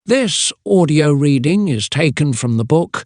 This audio reading is taken from the book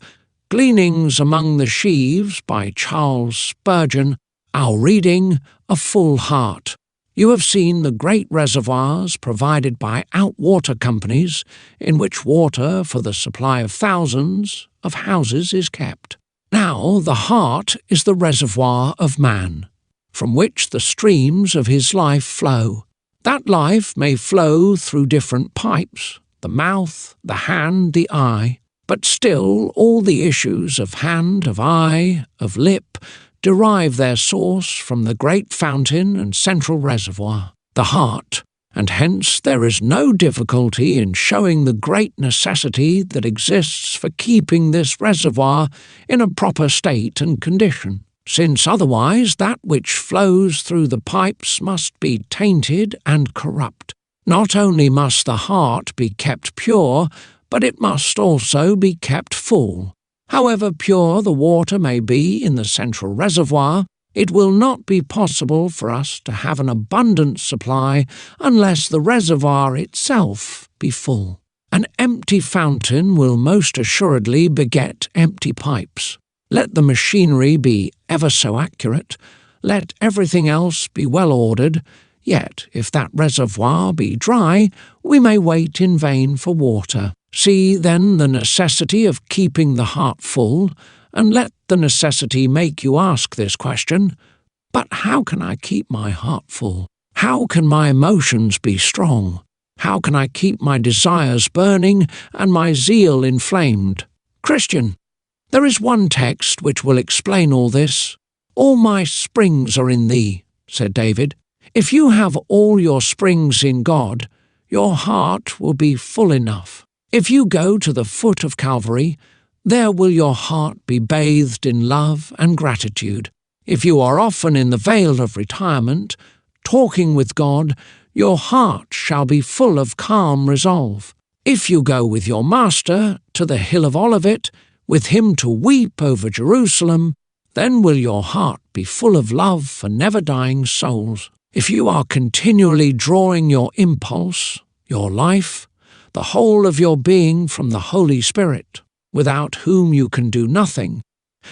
Gleanings Among the Sheaves by Charles Spurgeon. Our reading, A Full Heart. You have seen the great reservoirs provided by outwater companies in which water for the supply of thousands of houses is kept. Now the heart is the reservoir of man, from which the streams of his life flow. That life may flow through different pipes, the mouth, the hand, the eye, but still all the issues of hand, of eye, of lip, derive their source from the great fountain and central reservoir, the heart, and hence there is no difficulty in showing the great necessity that exists for keeping this reservoir in a proper state and condition, since otherwise that which flows through the pipes must be tainted and corrupt. Not only must the heart be kept pure, but it must also be kept full. However pure the water may be in the central reservoir, it will not be possible for us to have an abundant supply unless the reservoir itself be full. An empty fountain will most assuredly beget empty pipes. Let the machinery be ever so accurate, let everything else be well ordered, yet if that reservoir be dry, we may wait in vain for water. See, then, the necessity of keeping the heart full, and let the necessity make you ask this question, but how can I keep my heart full? How can my emotions be strong? How can I keep my desires burning and my zeal inflamed? Christian, there is one text which will explain all this. All my springs are in thee, said David. If you have all your springs in God, your heart will be full enough. If you go to the foot of Calvary, there will your heart be bathed in love and gratitude. If you are often in the vale of retirement, talking with God, your heart shall be full of calm resolve. If you go with your Master to the hill of Olivet, with him to weep over Jerusalem, then will your heart be full of love for never-dying souls. If you are continually drawing your impulse, your life, the whole of your being from the Holy Spirit, without whom you can do nothing,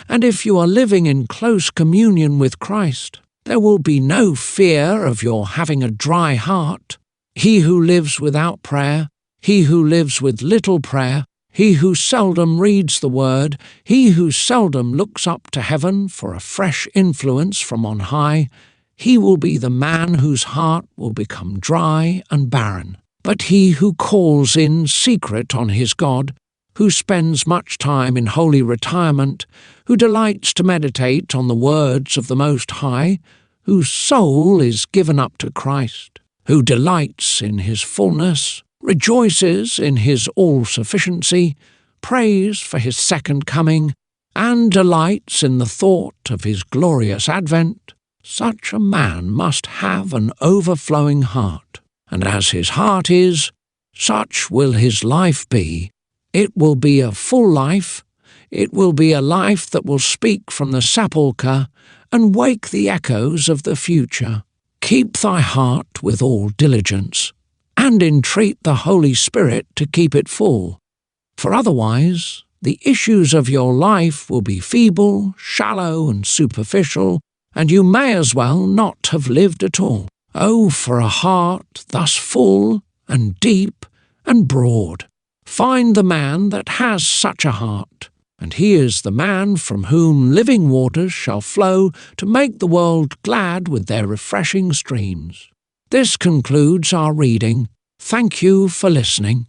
and if you are living in close communion with Christ, there will be no fear of your having a dry heart. He who lives without prayer, he who lives with little prayer, he who seldom reads the Word, he who seldom looks up to heaven for a fresh influence from on high, he will be the man whose heart will become dry and barren. But he who calls in secret on his God, who spends much time in holy retirement, who delights to meditate on the words of the Most High, whose soul is given up to Christ, who delights in his fullness, rejoices in his all-sufficiency, prays for his second coming, and delights in the thought of his glorious advent, such a man must have an overflowing heart, and as his heart is, such will his life be. It will be a full life, it will be a life that will speak from the sepulchre and wake the echoes of the future. Keep thy heart with all diligence, and entreat the Holy Spirit to keep it full, for otherwise the issues of your life will be feeble, shallow, and superficial, and you may as well not have lived at all. Oh, for a heart thus full and deep and broad! Find the man that has such a heart, and he is the man from whom living waters shall flow to make the world glad with their refreshing streams. This concludes our reading. Thank you for listening.